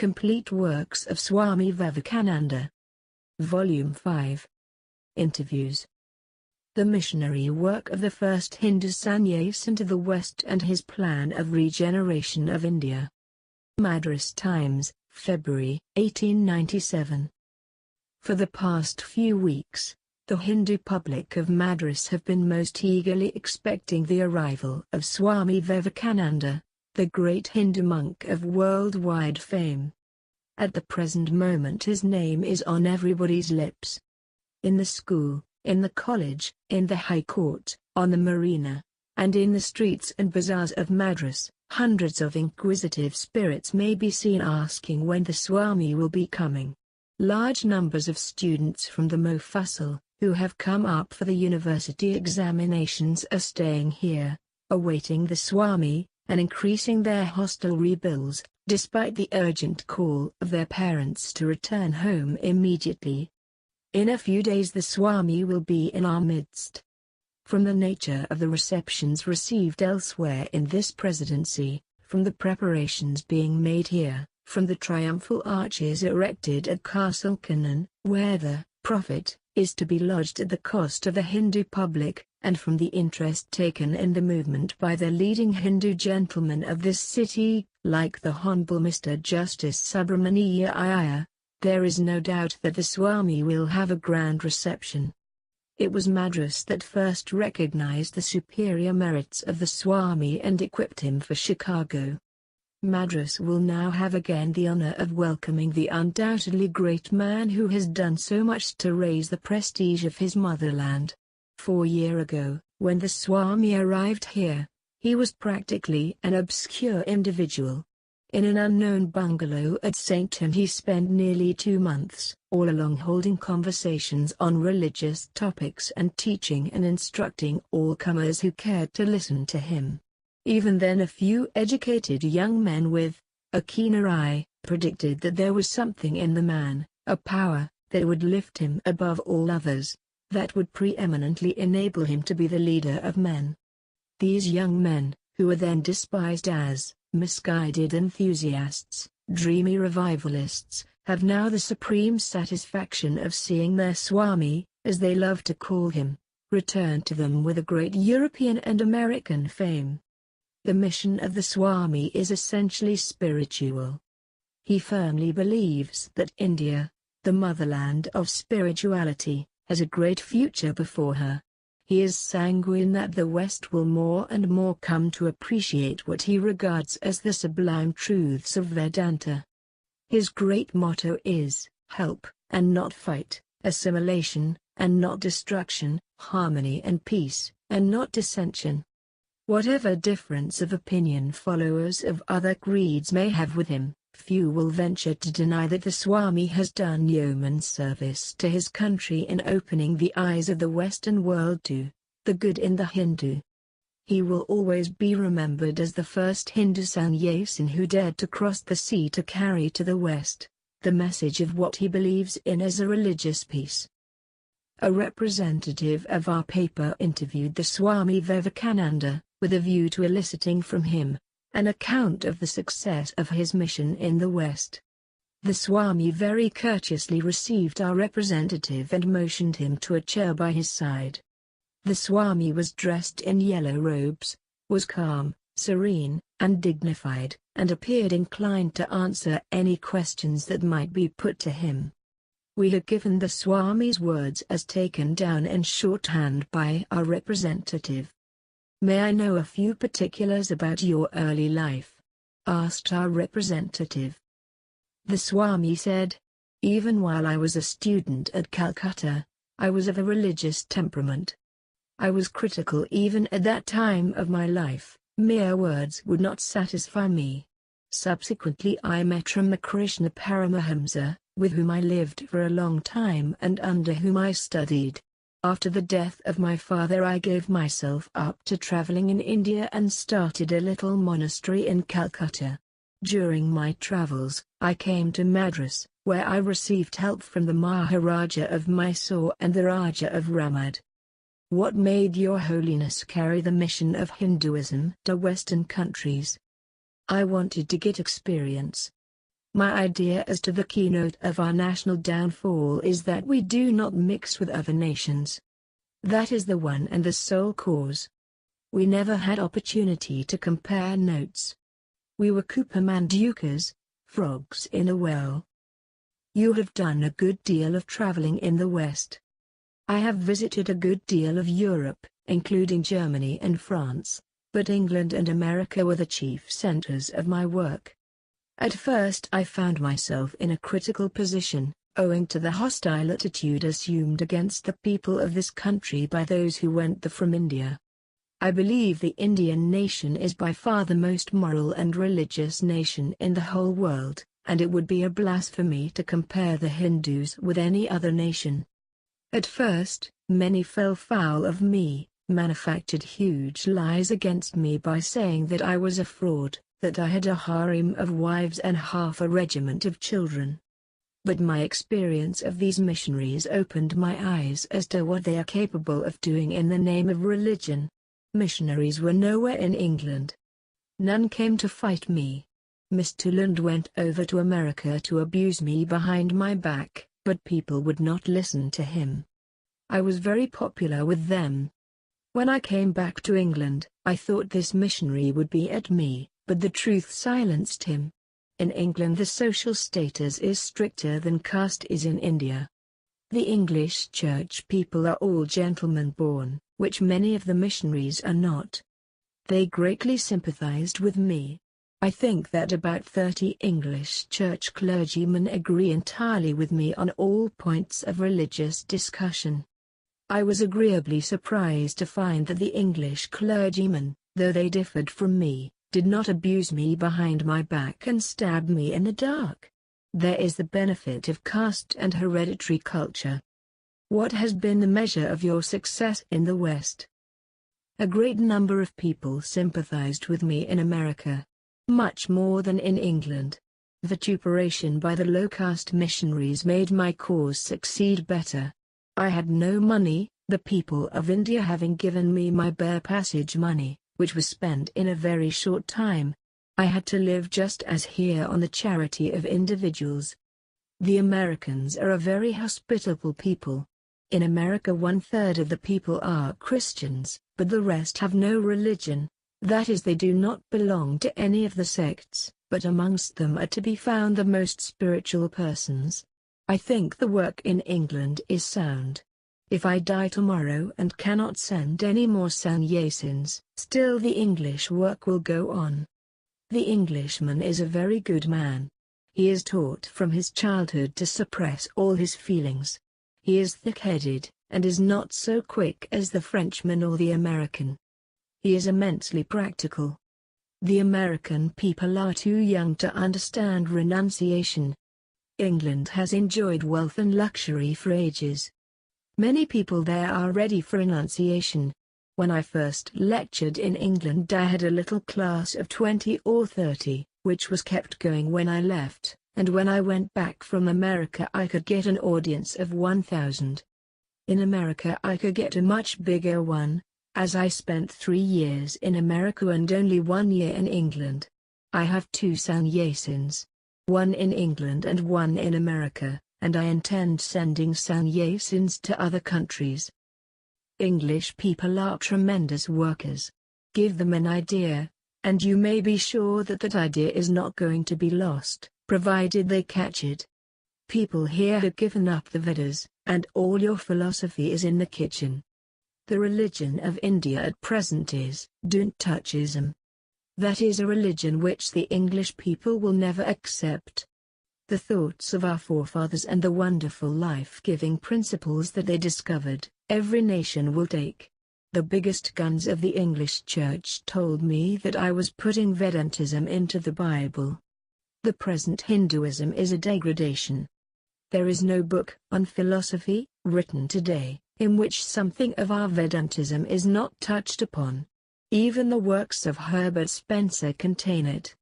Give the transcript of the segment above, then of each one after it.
Complete Works of Swami Vivekananda. Volume 5. Interviews. The missionary work of the first Hindu sannyas to the West and his plan of regeneration of India. Madras Times, February 1897. For the past few weeks, the Hindu public of Madras have been most eagerly expecting the arrival of Swami Vivekananda, the great Hindu monk of worldwide fame. At the present moment his name is on everybody's lips. In the school, in the college, in the High Court, on the marina, and in the streets and bazaars of Madras, hundreds of inquisitive spirits may be seen asking when the Swami will be coming. Large numbers of students from the Mofussil, who have come up for the university examinations, are staying here, awaiting the Swami, and increasing their hostelry bills, despite the urgent call of their parents to return home immediately. In a few days the Swami will be in our midst. From the nature of the receptions received elsewhere in this presidency, from the preparations being made here, from the triumphal arches erected at Castle Kannan, where the Prophet is to be lodged at the cost of the Hindu public, and from the interest taken in the movement by the leading Hindu gentlemen of this city, like the Honorable Mr. Justice Subramaniya Iyer, there is no doubt that the Swami will have a grand reception. It was Madras that first recognized the superior merits of the Swami and equipped him for Chicago. Madras will now have again the honor of welcoming the undoubtedly great man who has done so much to raise the prestige of his motherland. 4 years ago, when the Swami arrived here, he was practically an obscure individual. In an unknown bungalow at Sainton he spent nearly 2 months, all along holding conversations on religious topics and teaching and instructing all comers who cared to listen to him. Even then a few educated young men with a keener eye predicted that there was something in the man, a power, that would lift him above all others, that would preeminently enable him to be the leader of men. These young men, who were then despised as misguided enthusiasts, dreamy revivalists, have now the supreme satisfaction of seeing their Swami, as they love to call him, return to them with a great European and American fame. The mission of the Swami is essentially spiritual. He firmly believes that India, the motherland of spirituality, has a great future before her. He is sanguine that the West will more and more come to appreciate what he regards as the sublime truths of Vedanta. His great motto is, help, and not fight, assimilation, and not destruction, harmony and peace, and not dissension. Whatever difference of opinion followers of other creeds may have with him, few will venture to deny that the Swami has done yeoman service to his country in opening the eyes of the Western world to the good in the Hindu. He will always be remembered as the first Hindu sannyasin who dared to cross the sea to carry to the West the message of what he believes in as a religious peace. A representative of our paper interviewed the Swami Vivekananda, with a view to eliciting from him an account of the success of his mission in the West. The Swami very courteously received our representative and motioned him to a chair by his side. The Swami was dressed in yellow robes, was calm, serene, and dignified, and appeared inclined to answer any questions that might be put to him. We have given the Swami's words as taken down in shorthand by our representative. "May I know a few particulars about your early life?" asked our representative. The Swami said, "Even while I was a student at Calcutta, I was of a religious temperament. I was critical even at that time of my life, mere words would not satisfy me. Subsequently I met Ramakrishna Paramahamsa, with whom I lived for a long time and under whom I studied. After the death of my father I gave myself up to traveling in India and started a little monastery in Calcutta. During my travels, I came to Madras, where I received help from the Maharaja of Mysore and the Raja of Ramad." "What made your holiness carry the mission of Hinduism to Western countries?" "I wanted to get experience. My idea as to the keynote of our national downfall is that we do not mix with other nations. That is the one and the sole cause. We never had opportunity to compare notes. We were Coopermandukas, frogs in a well. You have done a good deal of traveling in the West. I have visited a good deal of Europe, including Germany and France, but England and America were the chief centers of my work. At first I found myself in a critical position, owing to the hostile attitude assumed against the people of this country by those who went there from India. I believe the Indian nation is by far the most moral and religious nation in the whole world, and it would be a blasphemy to compare the Hindus with any other nation. At first, many fell foul of me, manufactured huge lies against me by saying that I was a fraud, that I had a harem of wives and half a regiment of children. But my experience of these missionaries opened my eyes as to what they are capable of doing in the name of religion. Missionaries were nowhere in England. None came to fight me. Mr. Lund went over to America to abuse me behind my back, but people would not listen to him. I was very popular with them. When I came back to England, I thought this missionary would be at me, but the truth silenced him. In England the social status is stricter than caste is in India. The English church people are all gentlemen born, which many of the missionaries are not. They greatly sympathized with me. I think that about 30 English church clergymen agree entirely with me on all points of religious discussion. I was agreeably surprised to find that the English clergymen, though they differed from me, did not abuse me behind my back and stab me in the dark. There is the benefit of caste and hereditary culture. What has been the measure of your success in the West? A great number of people sympathized with me in America. Much more than in England. Vituperation by the low-caste missionaries made my cause succeed better. I had no money, the people of India having given me my bare passage money, which was spent in a very short time. I had to live just as here on the charity of individuals. The Americans are a very hospitable people. In America 1/3 of the people are Christians, but the rest have no religion. That is, they do not belong to any of the sects, but amongst them are to be found the most spiritual persons. I think the work in England is sound. If I die tomorrow and cannot send any more sannyasins, still the English work will go on. The Englishman is a very good man. He is taught from his childhood to suppress all his feelings. He is thick-headed, and is not so quick as the Frenchman or the American. He is immensely practical. The American people are too young to understand renunciation. England has enjoyed wealth and luxury for ages. Many people there are ready for renunciation. When I first lectured in England I had a little class of 20 or 30, which was kept going when I left, and when I went back from America I could get an audience of 1,000. In America I could get a much bigger one, as I spent 3 years in America and only 1 year in England. I have 2 sannyasins. One in England and one in America, and I intend sending sannyasins to other countries. English people are tremendous workers. Give them an idea, and you may be sure that that idea is not going to be lost, provided they catch it. People here have given up the Vedas, and all your philosophy is in the kitchen. The religion of India at present is, don't touch ism. That is a religion which the English people will never accept. The thoughts of our forefathers and the wonderful life-giving principles that they discovered, every nation will take. The biggest guns of the English Church told me that I was putting Vedantism into the Bible. The present Hinduism is a degradation. There is no book on philosophy, written today, in which something of our Vedantism is not touched upon. Even the works of Herbert Spencer contain it.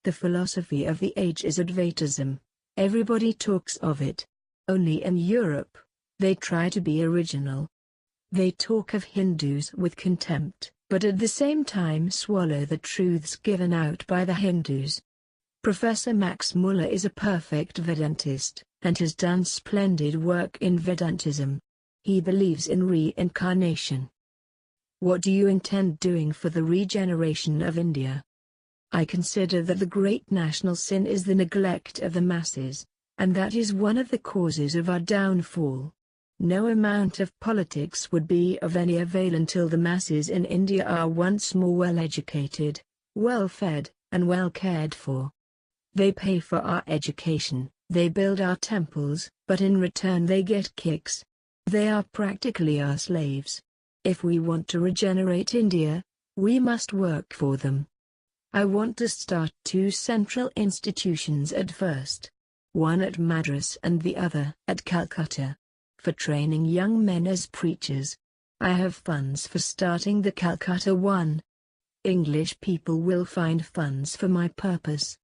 The philosophy of the age is Advaitism. Everybody talks of it. Only in Europe, they try to be original. They talk of Hindus with contempt, but at the same time swallow the truths given out by the Hindus. Professor Max Muller is a perfect Vedantist, and has done splendid work in Vedantism. He believes in reincarnation. What do you intend doing for the regeneration of India? I consider that the great national sin is the neglect of the masses, and that is one of the causes of our downfall. No amount of politics would be of any avail until the masses in India are once more well educated, well fed, and well cared for. They pay for our education, they build our temples, but in return they get kicks. They are practically our slaves. If we want to regenerate India, we must work for them. I want to start 2 central institutions at first. One at Madras and the other at Calcutta. For training young men as preachers. I have funds for starting the Calcutta one. English people will find funds for my purpose.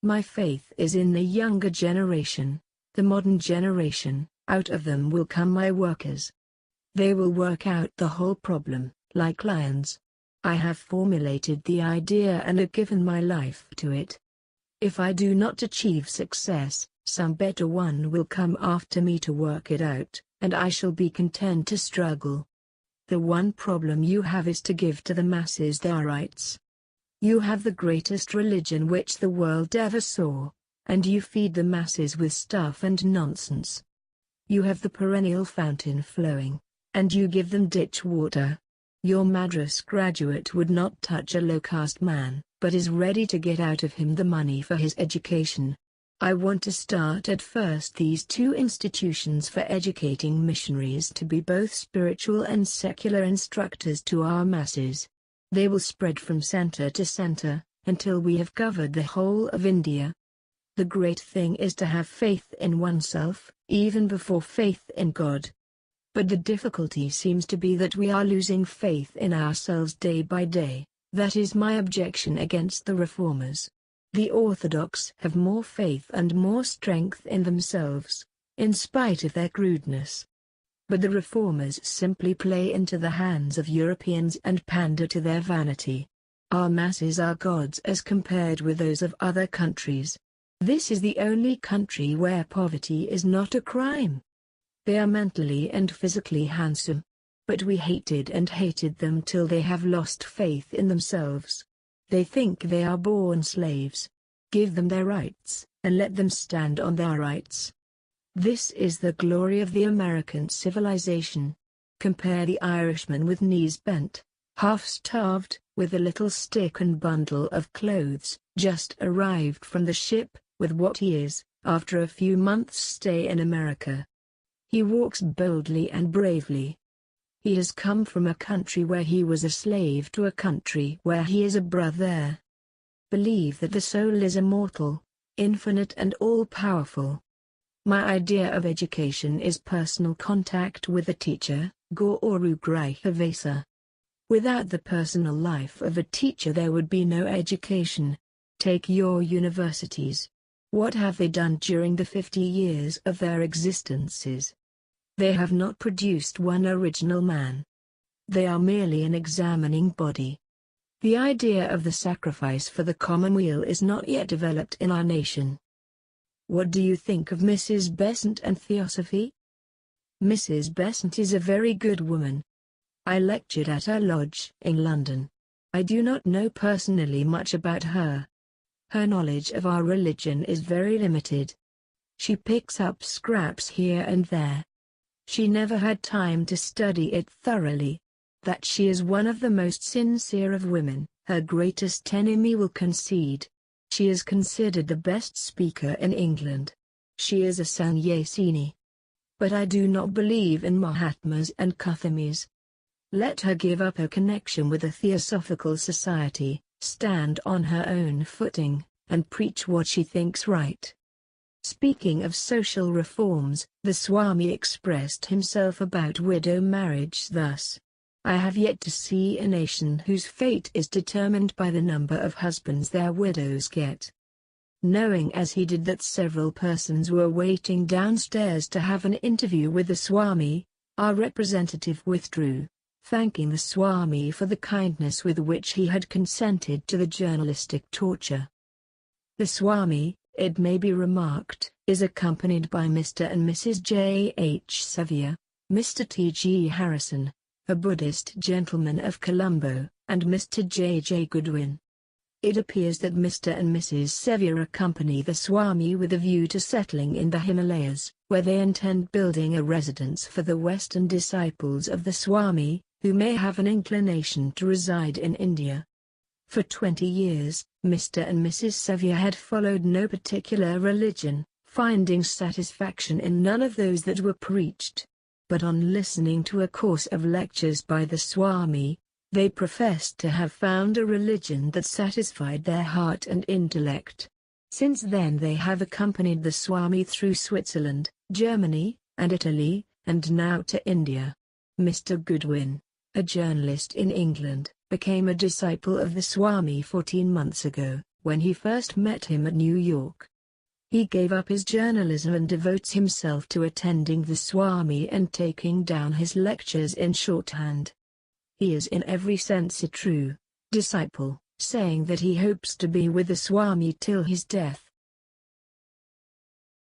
My faith is in the younger generation, the modern generation. Out of them will come my workers. They will work out the whole problem, like lions. I have formulated the idea and have given my life to it. If I do not achieve success, some better one will come after me to work it out, and I shall be content to struggle. The one problem you have is to give to the masses their rights. You have the greatest religion which the world ever saw, and you feed the masses with stuff and nonsense. You have the perennial fountain flowing, and you give them ditch water. Your Madras graduate would not touch a low-caste man, but is ready to get out of him the money for his education. I want to start at first these 2 institutions for educating missionaries to be both spiritual and secular instructors to our masses. They will spread from center to center, until we have covered the whole of India. The great thing is to have faith in oneself, even before faith in God. But the difficulty seems to be that we are losing faith in ourselves day by day. That is my objection against the reformers. The orthodox have more faith and more strength in themselves, in spite of their crudeness. But the reformers simply play into the hands of Europeans and pander to their vanity. Our masses are gods as compared with those of other countries. This is the only country where poverty is not a crime. They are mentally and physically handsome. But we hated them till they have lost faith in themselves. They think they are born slaves. Give them their rights, and let them stand on their rights. This is the glory of the American civilization. Compare the Irishman with knees bent, half-starved, with a little stick and bundle of clothes, just arrived from the ship, with what he is, after a few months' stay in America. He walks boldly and bravely. He has come from a country where he was a slave to a country where he is a brother. Believe that the soul is immortal, infinite and all-powerful. My idea of education is personal contact with a teacher, Guru Grihivasa. Without the personal life of a teacher there would be no education. Take your universities. What have they done during the 50 years of their existences? They have not produced one original man. They are merely an examining body. The idea of the sacrifice for the commonweal is not yet developed in our nation. What do you think of Mrs. Besant and Theosophy? Mrs. Besant is a very good woman. I lectured at her lodge in London. I do not know personally much about her. Her knowledge of our religion is very limited. She picks up scraps here and there. She never had time to study it thoroughly. That she is one of the most sincere of women, her greatest enemy will concede. She is considered the best speaker in England. She is a Sannyasini. But I do not believe in Mahatmas and Kuthamis. Let her give up her connection with the Theosophical Society, stand on her own footing, and preach what she thinks right. Speaking of social reforms, the Swami expressed himself about widow marriage thus: I have yet to see a nation whose fate is determined by the number of husbands their widows get. Knowing as he did that several persons were waiting downstairs to have an interview with the Swami, our representative withdrew, thanking the Swami for the kindness with which he had consented to the journalistic torture. The Swami, it may be remarked, is accompanied by Mr. and Mrs. J. H. Sevier, Mr. T. G. Harrison, a Buddhist gentleman of Colombo, and Mr. J. J. Goodwin. It appears that Mr. and Mrs. Sevier accompany the Swami with a view to settling in the Himalayas, where they intend building a residence for the Western disciples of the Swami, who may have an inclination to reside in India. For 20 years, Mr. and Mrs. Sevier had followed no particular religion, finding satisfaction in none of those that were preached. But on listening to a course of lectures by the Swami, they professed to have found a religion that satisfied their heart and intellect. Since then they have accompanied the Swami through Switzerland, Germany, and Italy, and now to India. Mr. Goodwin, a journalist in England, became a disciple of the Swami 14 months ago, when he first met him at New York. He gave up his journalism and devotes himself to attending the Swami and taking down his lectures in shorthand. He is in every sense a true disciple, saying that he hopes to be with the Swami till his death.